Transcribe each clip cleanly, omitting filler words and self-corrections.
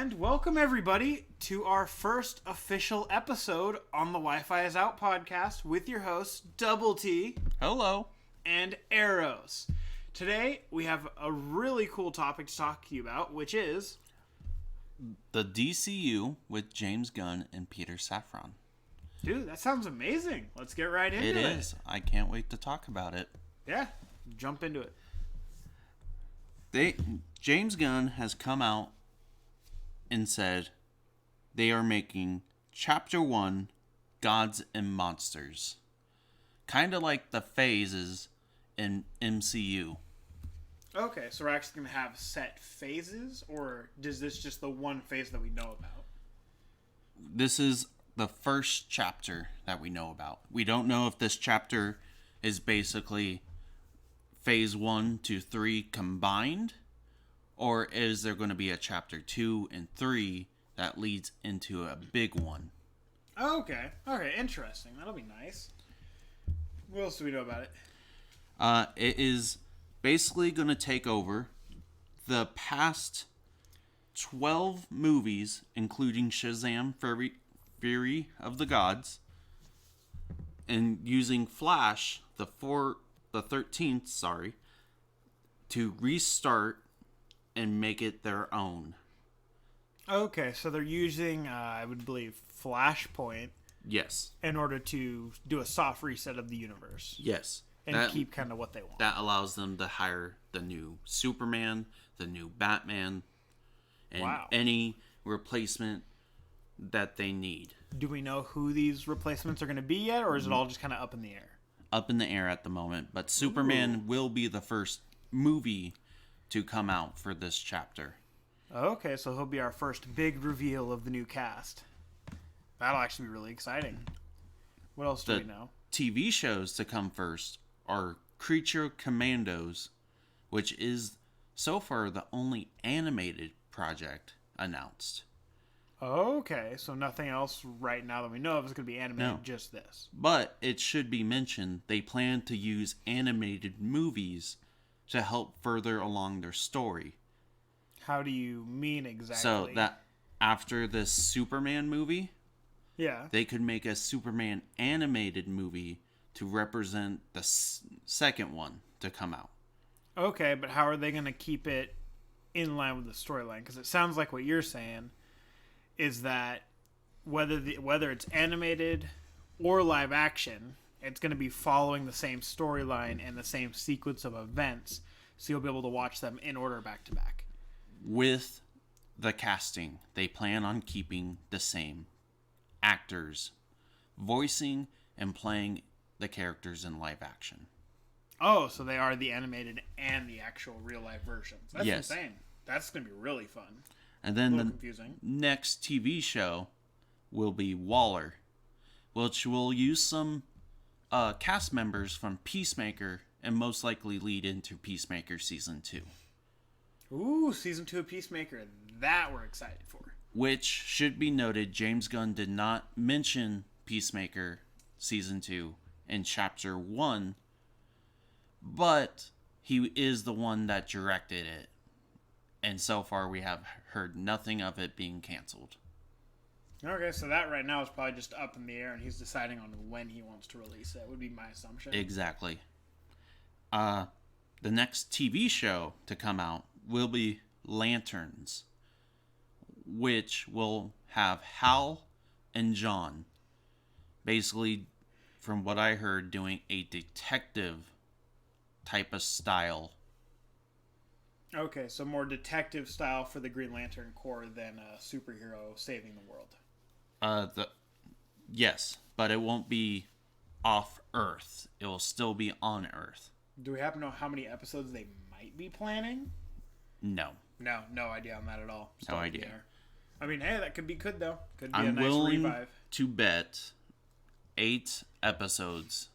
And welcome everybody to our first official episode on the Wi-Fi is Out podcast with your hosts Double T. Hello. And Arrows. Today we have a really cool topic to talk to you about, which is the DCU with James Gunn and Peter Safran. Dude, that sounds amazing. Let's get right into it. It is. I can't wait to talk about it. Yeah, jump into it. James Gunn has come out and said they are making Chapter 1 Gods and Monsters. Kind of like the phases in MCU. Okay, so we're actually going to have set phases, or is this just the one phase that we know about? This is the first chapter that we know about. We don't know if this chapter is basically phase 1 to 3 combined, or is there going to be a chapter 2 and 3 that leads into a big one? Okay, interesting. That'll be nice. What else do we know about it? It is basically going to take over the past 12 movies, including Shazam! Fury of the Gods, and using Flash, the 13th, to restart and make it their own. Okay, so they're using, I would believe, flashpoint. Yes. In order to do a soft reset of the universe. Yes. And keep kind of what they want. That allows them to hire the new Superman, the new Batman, and any replacement that they need. Do we know who these replacements are going to be yet, or is it all just kind of up in the air? Up in the air at the moment, but Superman will be the first movie to come out for this chapter. Okay, so he'll be our first big reveal of the new cast. That'll actually be really exciting. What else do we know? TV shows to come first are Creature Commandos, which is so far the only animated project announced. Okay, so nothing else right now that we know of is going to be animated, just this. But it should be mentioned they plan to use animated movies to help further along their story. How do you mean exactly? So that after this Superman movie, yeah, they could make a Superman animated movie to represent the second one to come out. Okay, but how are they going to keep it in line with the storyline? Because it sounds like what you're saying is that whether it's animated or live action, it's going to be following the same storyline and the same sequence of events, so you'll be able to watch them in order back to back. With the casting, they plan on keeping the same actors voicing and playing the characters in live action. Oh, so they are the animated and the actual real life versions. That's insane. That's going to be really fun. And then the confusing. Next TV show will be Waller, which will use some cast members from Peacemaker and most likely lead into Peacemaker Season 2. Ooh, Season 2 of Peacemaker. That we're excited for. Which should be noted, James Gunn did not mention Peacemaker Season 2 in Chapter 1, but he is the one that directed it. And so far, we have heard nothing of it being canceled. Okay, so that right now is probably just up in the air, and he's deciding on when he wants to release it, would be my assumption. Exactly. The next TV show to come out will be Lanterns, which will have Hal and John, basically, from what I heard, doing a detective type of style. Okay, so more detective style for the Green Lantern Corps than a superhero saving the world. Yes, but it won't be off Earth. It will still be on Earth. Do we happen to know how many episodes they might be planning? No. No idea on that at all. No idea. I mean, hey, that could be good though. Could be a I'm nice willing revive. to bet 8 episodes,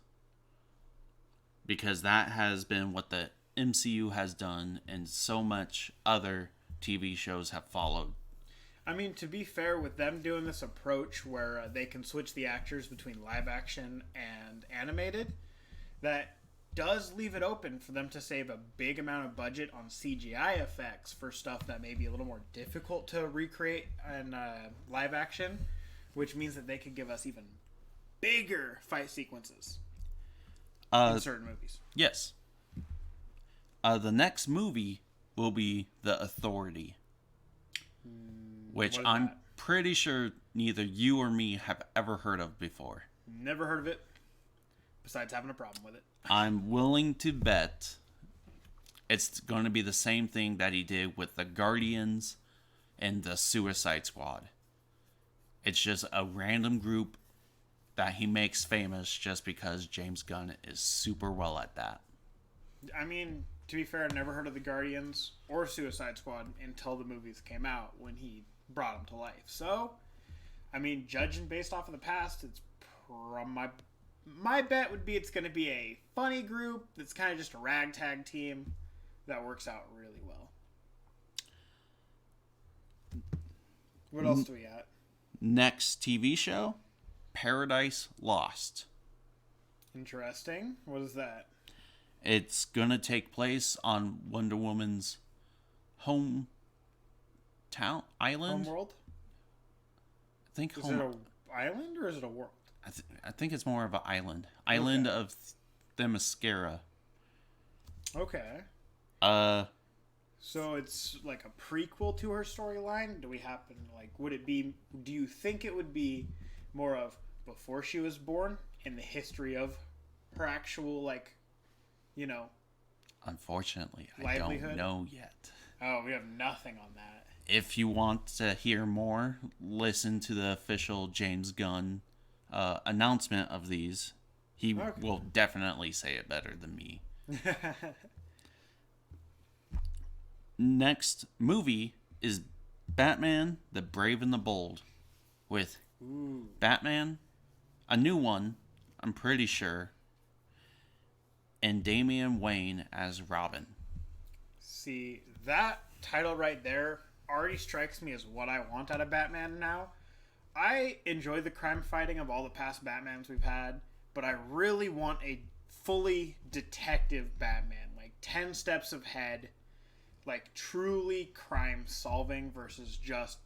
because that has been what the MCU has done, and so much other TV shows have followed. I mean, to be fair, with them doing this approach where they can switch the actors between live action and animated, that does leave it open for them to save a big amount of budget on CGI effects for stuff that may be a little more difficult to recreate in live action, which means that they could give us even bigger fight sequences in certain movies. Yes. The next movie will be The Authority, which I'm pretty sure neither you or me have ever heard of before. Never heard of it, besides having a problem with it. I'm willing to bet it's going to be the same thing that he did with the Guardians and the Suicide Squad. It's just a random group that he makes famous just because James Gunn is super well at that. I mean, to be fair, I never heard of the Guardians or Suicide Squad until the movies came out when he brought them to life. So, I mean, judging based off of the past, it's my bet would be it's going to be a funny group that's kind of just a ragtag team that works out really well. What else do we got? Next TV show, Paradise Lost. Interesting. What is that? It's going to take place on Wonder Woman's hometown island. Homeworld? I think Is it an island or is it a world? I think it's more of an island. Island of Themyscira. Okay. So it's like a prequel to her storyline? Do you think it would be more of before she was born in the history of her actual, Unfortunately, livelihood? I don't know yet. Oh, we have nothing on that. If you want to hear more, listen to the official James Gunn announcement of these. He will definitely say it better than me. Next movie is Batman the Brave and the Bold, with Batman, a new one, I'm pretty sure, and Damian Wayne as Robin. See, that title right there already strikes me as what I want out of Batman now. I enjoy the crime fighting of all the past Batmans we've had, but I really want a fully detective Batman, like 10 steps ahead, like truly crime solving versus just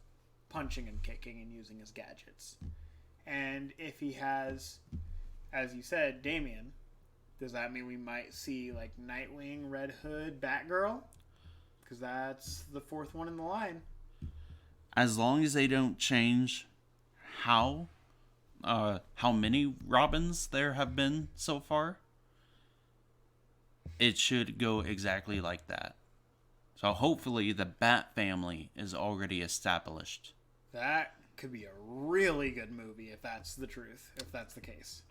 punching and kicking and using his gadgets. And if he has, as you said, Damian, does that mean we might see like Nightwing, Red Hood, Batgirl? Because that's the fourth one in the line. As long as they don't change how many Robins there have been so far, it should go exactly like that. So hopefully the Bat family is already established. That could be a really good movie if that's the truth, if that's the case.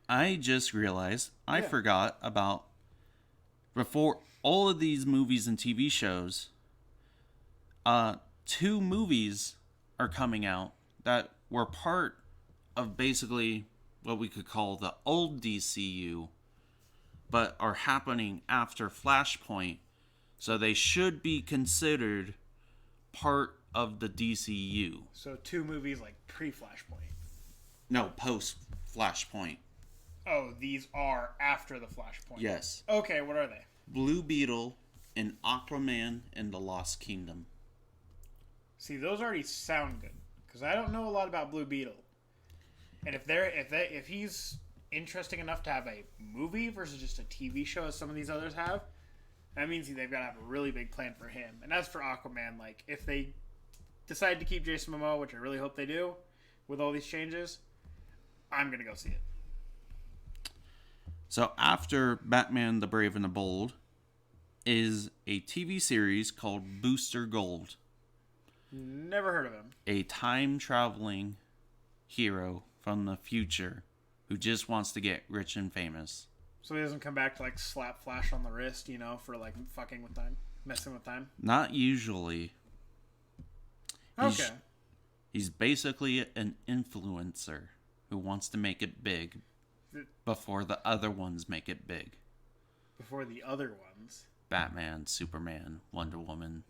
I just realized I forgot about, before all of these movies and TV shows, 2 movies are coming out that were part of basically what we could call the old DCU, but are happening after Flashpoint, so they should be considered part of the DCU. So 2 movies like pre-Flashpoint. No, post-Flashpoint. Oh, these are after the Flashpoint. Yes. Okay, what are they? Blue Beetle and Aquaman and the Lost Kingdom. See, those already sound good because I don't know a lot about Blue Beetle. And if he's interesting enough to have a movie versus just a TV show as some of these others have, that means they've got to have a really big plan for him. And as for Aquaman, like if they decide to keep Jason Momoa, which I really hope they do, with all these changes, I'm gonna go see it. So after Batman the Brave and the Bold is a TV series called Booster Gold. Never heard of him. A time-traveling hero from the future who just wants to get rich and famous. So he doesn't come back to like slap Flash on the wrist, for like fucking with time, messing with time? Not usually. Okay. He's basically an influencer who wants to make it big before the other ones make it big. Before the other ones? Batman, Superman, Wonder Woman.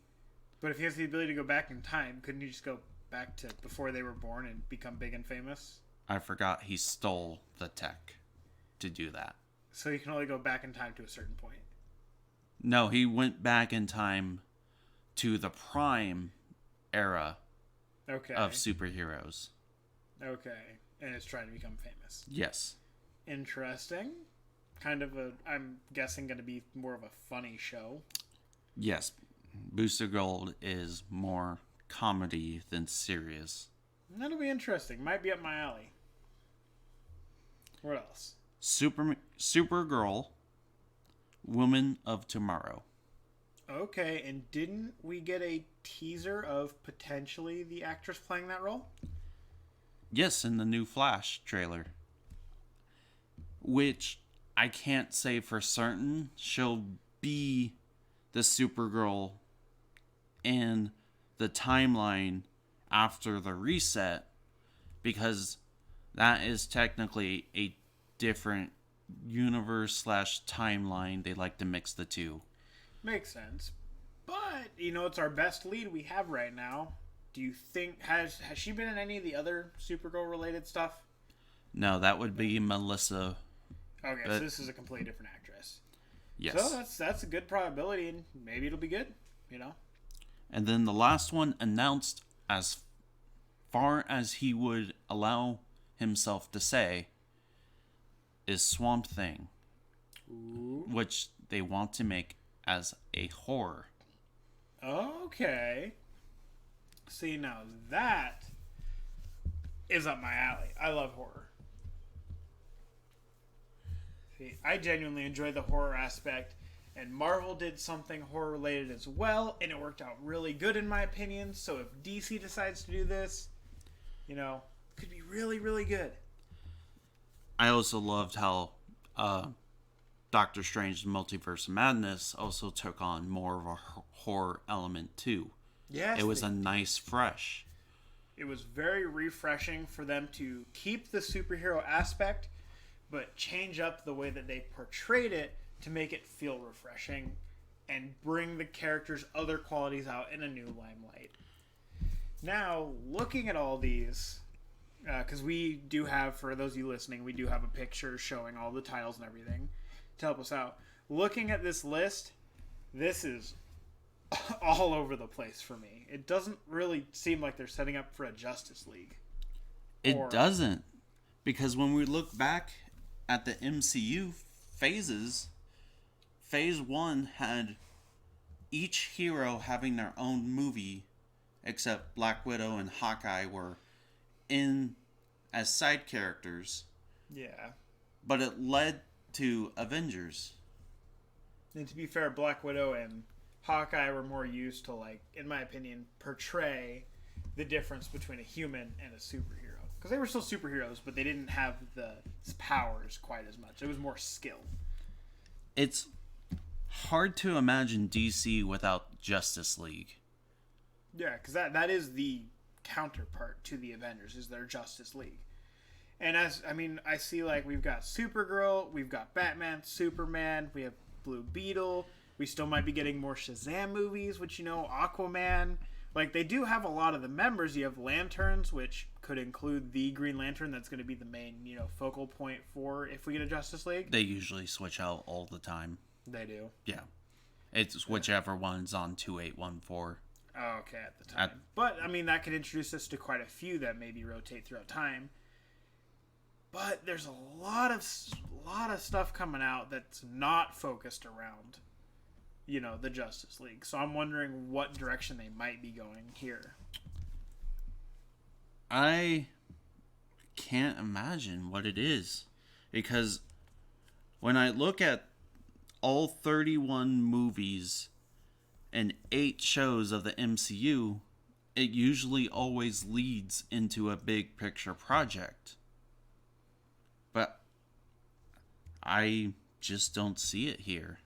But if he has the ability to go back in time, couldn't he just go back to before they were born and become big and famous? I forgot he stole the tech to do that. So he can only go back in time to a certain point. No, he went back in time to the prime era Okay. of superheroes. Okay. And it's trying to become famous. Yes. Interesting. Kind of I'm guessing going to be more of a funny show. Yes. Booster Gold is more comedy than serious. That'll be interesting. Might be up my alley. What else? Supergirl, Woman of Tomorrow. Okay, and didn't we get a teaser of potentially the actress playing that role? Yes, in the new Flash trailer. Which I can't say for certain she'll be the Supergirl in the timeline after the reset, because that is technically a different universe / timeline. They like to mix the two. Makes sense. But, it's our best lead we have right now. Do you think, has she been in any of the other Supergirl related stuff? No, that would be Melissa. Okay, so this is a completely different actress. Yes. So that's a good probability, and maybe it'll be good, And then the last one, announced as far as he would allow himself to say, is Swamp Thing. Ooh. Which they want to make as a horror. Okay. See, now that is up my alley. I love horror. See, I genuinely enjoy the horror aspect, and Marvel did something horror related as well, and it worked out really good in my opinion. So if DC decides to do this, could be really, really good. I also loved how Doctor Strange's Multiverse of Madness also took on more of a horror element too. Yes, it was a nice fresh. It was very refreshing for them to keep the superhero aspect, but change up the way that they portrayed it to make it feel refreshing and bring the character's other qualities out in a new limelight. Now, looking at all these, because we do have, for those of you listening, we do have a picture showing all the titles and everything to help us out. Looking at this list, this is all over the place for me. It doesn't really seem like they're setting up for a Justice League. It doesn't. Because when we look back at the MCU phases, phase 1 had each hero having their own movie, except Black Widow and Hawkeye were in as side characters. Yeah. But it led to Avengers. And to be fair, Black Widow and Hawkeye were more used to, in my opinion, portray the difference between a human and a superhero. Because they were still superheroes, but they didn't have the powers quite as much. It was more skill. It's hard to imagine DC without Justice League. Yeah, because that is the counterpart to the Avengers, is their Justice League. And I see we've got Supergirl, we've got Batman, Superman, we have Blue Beetle, we still might be getting more Shazam movies, which, Aquaman. They do have a lot of the members. You have Lanterns, which could include the Green Lantern. That's going to be the main, focal point for if we get a Justice League. They usually switch out all the time. They do? Yeah. It's whichever one's on 2814. Oh, okay, at the time. But, that could introduce us to quite a few that maybe rotate throughout time. But there's a lot of stuff coming out that's not focused around, the Justice League. So I'm wondering what direction they might be going here. I can't imagine what it is. Because when I look at all 31 movies and 8 shows of the MCU, it usually always leads into a big picture project. But I just don't see it here.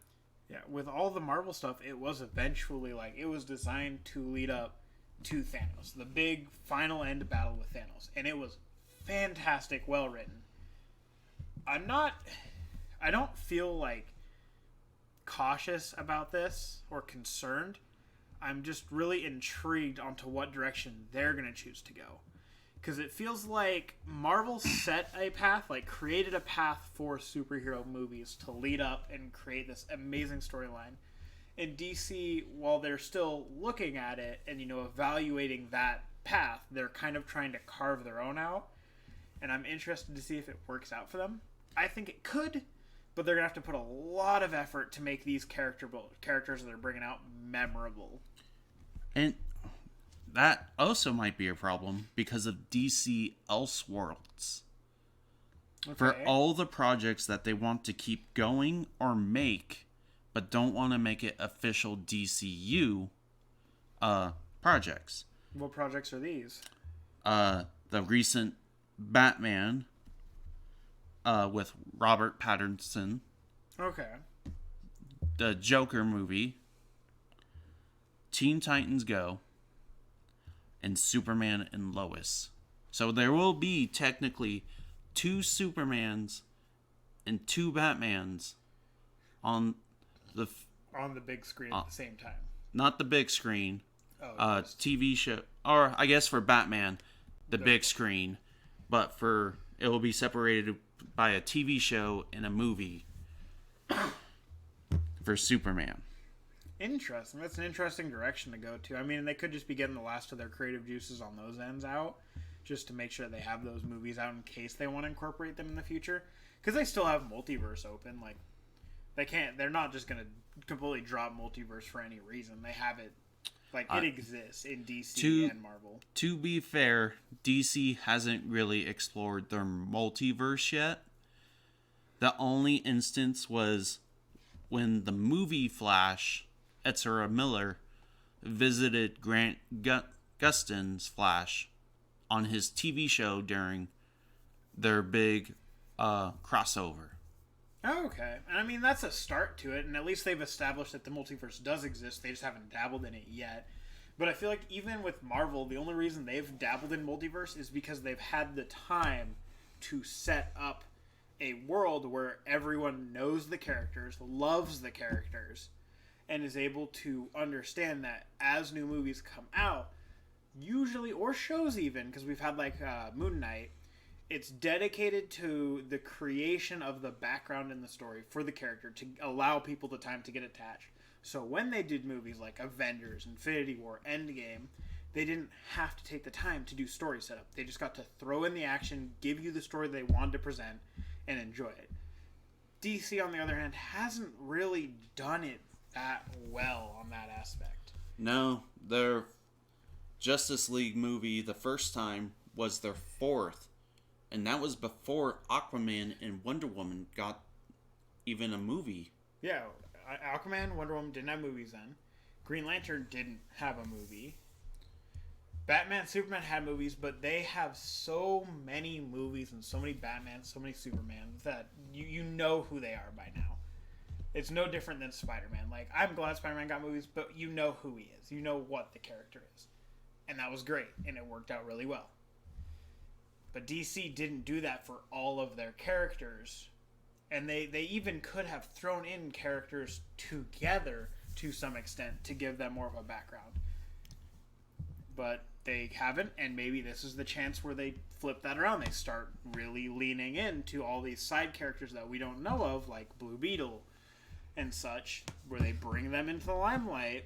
Yeah, with all the Marvel stuff, it was eventually it was designed to lead up to Thanos, the big final end battle with Thanos, and it was fantastic, well written. I don't feel cautious about this or concerned. I'm just really intrigued onto what direction they're going to choose to go. Because it feels like Marvel set a path, like created a path for superhero movies to lead up and create this amazing storyline. In DC, while they're still looking at it and, evaluating that path, they're kind of trying to carve their own out. And I'm interested to see if it works out for them. I think it could, but they're going to have to put a lot of effort to make these characters that they're bringing out memorable. And that also might be a problem because of DC Elseworlds. Okay. For all the projects that they want to keep going or make, but don't want to make it official DCU projects. What projects are these? The recent Batman with Robert Pattinson. Okay. The Joker movie. Teen Titans Go. And Superman and Lois. So there will be technically 2 Supermans and 2 Batmans on the big screen at the same time. Not the big screen. TV show, or I guess for Batman, the big screen, but it will be separated by a TV show and a movie for Superman. Interesting. That's an interesting direction to go to. I mean, they could just be getting the last of their creative juices on those ends out, just to make sure they have those movies out in case they want to incorporate them in the future. Because they still have multiverse open. Like, they're not just going to completely drop multiverse for any reason. They have it, it exists in DC and Marvel. To be fair, DC hasn't really explored their multiverse yet. The only instance was when the movie Flash, Ezra Miller, visited Grant Gustin's Flash on his TV show during their big crossover. Oh, okay. And I mean, that's a start to it, and at least they've established that the multiverse does exist. They just haven't dabbled in it yet. But I feel like even with Marvel, the only reason they've dabbled in multiverse is because they've had the time to set up a world where everyone knows the characters, loves the characters, and is able to understand that as new movies come out, usually, or shows even, because we've had Moon Knight, it's dedicated to the creation of the background in the story for the character to allow people the time to get attached. So when they did movies like Avengers, Infinity War, Endgame, they didn't have to take the time to do story setup. They just got to throw in the action, give you the story they wanted to present, and enjoy it. DC, on the other hand, hasn't really done it that well on that aspect. No, their Justice League movie, the first time, was their 4th. And that was before Aquaman and Wonder Woman got even a movie. Yeah, Aquaman, Wonder Woman didn't have movies then. Green Lantern didn't have a movie. Batman, Superman had movies, but they have so many movies and so many Batmans, so many Supermans that you know who they are by now. It's no different than Spider-Man. I'm glad Spider-Man got movies, but you know who he is. You know what the character is. And that was great, and it worked out really well. But DC didn't do that for all of their characters. And they even could have thrown in characters together to some extent to give them more of a background. But they haven't, and maybe this is the chance where they flip that around. They start really leaning into all these side characters that we don't know of, like Blue Beetle and such, where they bring them into the limelight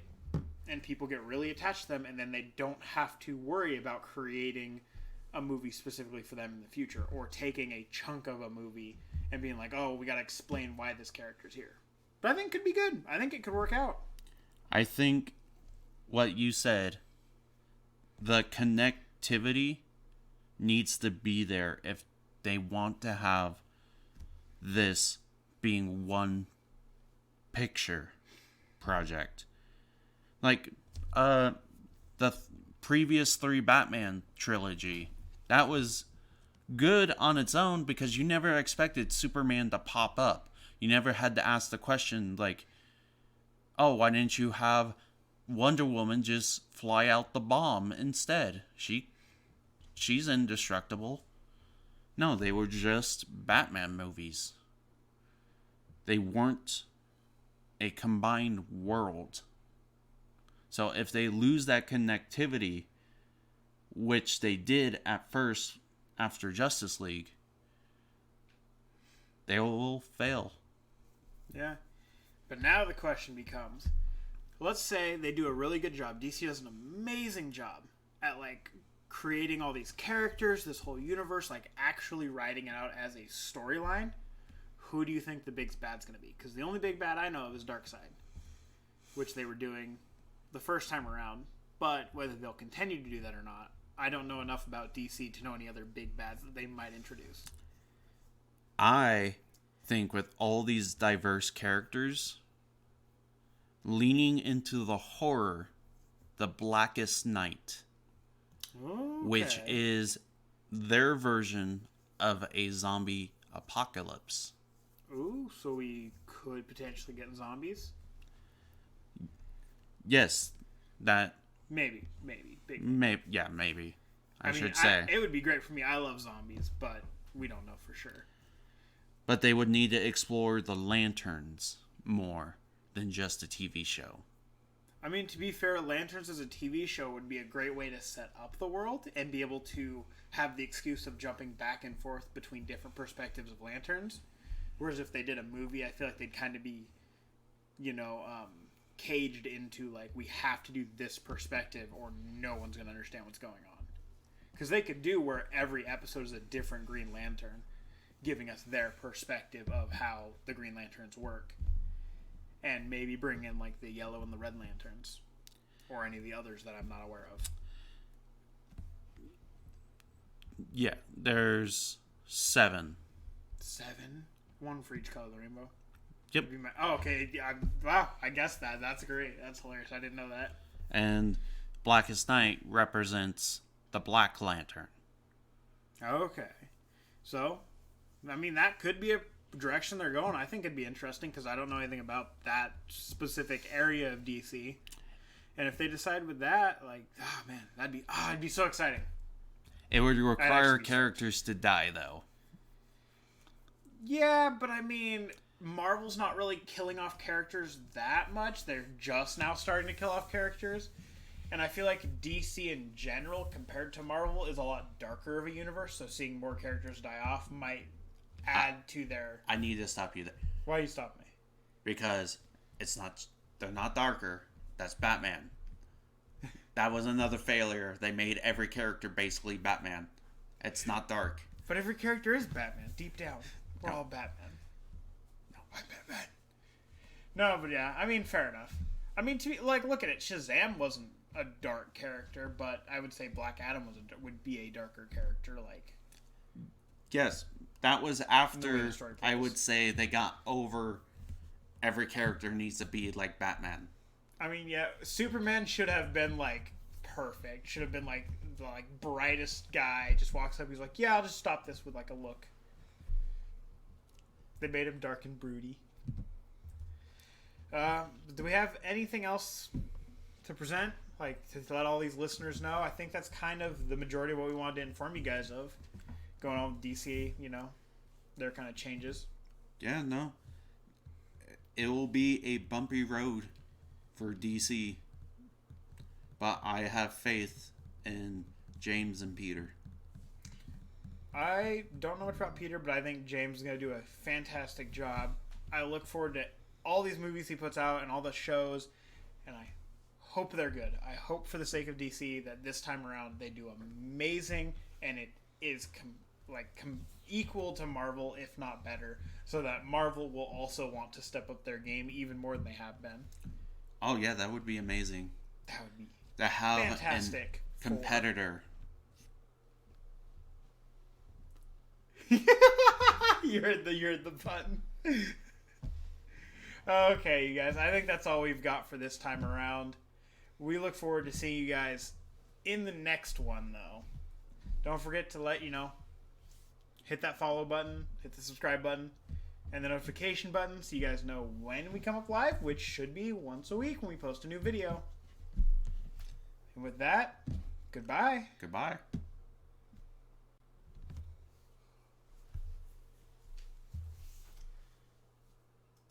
and people get really attached to them, and then they don't have to worry about creating a movie specifically for them in the future, or taking a chunk of a movie and being like, oh, we got to explain why this character's here. But I think it could be good. I think it could work out. I think what you said, the connectivity needs to be there if they want to have this being one picture project. The previous 3 Batman trilogy, that was good on its own because you never expected Superman to pop up. You never had to ask the question oh, why didn't you have Wonder Woman just fly out the bomb instead? She's indestructible. No, they were just Batman movies. They weren't a combined world. So if they lose that connectivity which they did at first after Justice League, they will fail. Yeah. But now the question becomes, let's say they do a really good job. DC does an amazing job at, like, creating all these characters, this whole universe, like, actually writing it out as a storyline. Who do you think the big bad's going to be? Because the only big bad I know of is Darkseid, which they were doing the first time around. But whether they'll continue to do that or not, I don't know enough about DC to know any other big bads that they might introduce. I think with all these diverse characters, leaning into the horror, the Blackest Night, which is their version of a zombie apocalypse. Ooh, so we could potentially get zombies? Yes, that... Maybe. Big. Maybe. I should say. It would be great for me. I love zombies, but we don't know for sure. But they would need to explore the Lanterns more than just a TV show. I mean, to be fair, Lanterns as a TV show would be a great way to set up the world and be able to have the excuse of jumping back and forth between different perspectives of Lanterns. Whereas if they did a movie, I feel like they'd kind of be, caged into, like, we have to do this perspective or no one's going to understand what's going on. Because they could do where every episode is a different Green Lantern, giving us their perspective of how the Green Lanterns work. And maybe bring in, like, the Yellow and the Red Lanterns. Or any of the others that I'm not aware of. Yeah, there's 7. 7? One for each color of the rainbow? Yep. Oh, okay. Yeah, wow, I guess that. That's great. That's hilarious. I didn't know that. And Blackest Night represents the Black Lantern. Okay. So, I mean, that could be a direction they're going. I think it'd be interesting because I don't know anything about that specific area of DC. And if they decide with that, like, man, it'd be so exciting. It would require characters to die, though. Yeah, but I mean, Marvel's not really killing off characters that much. They're just now starting to kill off characters. And I feel like DC in general, compared to Marvel, is a lot darker of a universe. So seeing more characters die off might add to their... I need to stop you there. Why you stop me? Because they're not darker. That's Batman. That was another failure. They made every character basically Batman. It's not dark. But every character is Batman, deep down. We're all Batman. No, I'm Batman. No, but yeah, I mean, fair enough. I mean, look at it. Shazam wasn't a dark character, but I would say Black Adam would be a darker character, like... Yes, that was after, I would say, they got over every character needs to be like Batman. I mean, yeah, Superman should have been, like, perfect. Should have been, like, the brightest guy. Just walks up, he's like, yeah, I'll just stop this with, like, a look. They made him dark and broody. Do we have anything else to present? Like, to let all these listeners know? I think that's kind of the majority of what we wanted to inform you guys of. Going on with DC, their kind of changes. Yeah, no. It will be a bumpy road for DC. But I have faith in James and Peter. I don't know much about Peter, but I think James is going to do a fantastic job. I look forward to all these movies he puts out and all the shows, and I hope they're good. I hope for the sake of DC that this time around they do amazing, and it is equal to Marvel, if not better, so that Marvel will also want to step up their game even more than they have been. Oh yeah, that would be amazing. That would be to have fantastic a competitor. You heard the button. Okay, you guys. I think that's all we've got for this time around. We look forward to seeing you guys in the next one, though. Don't forget to hit that follow button, hit the subscribe button, and the notification button so you guys know when we come up live, which should be once a week when we post a new video. And with that, goodbye. Goodbye.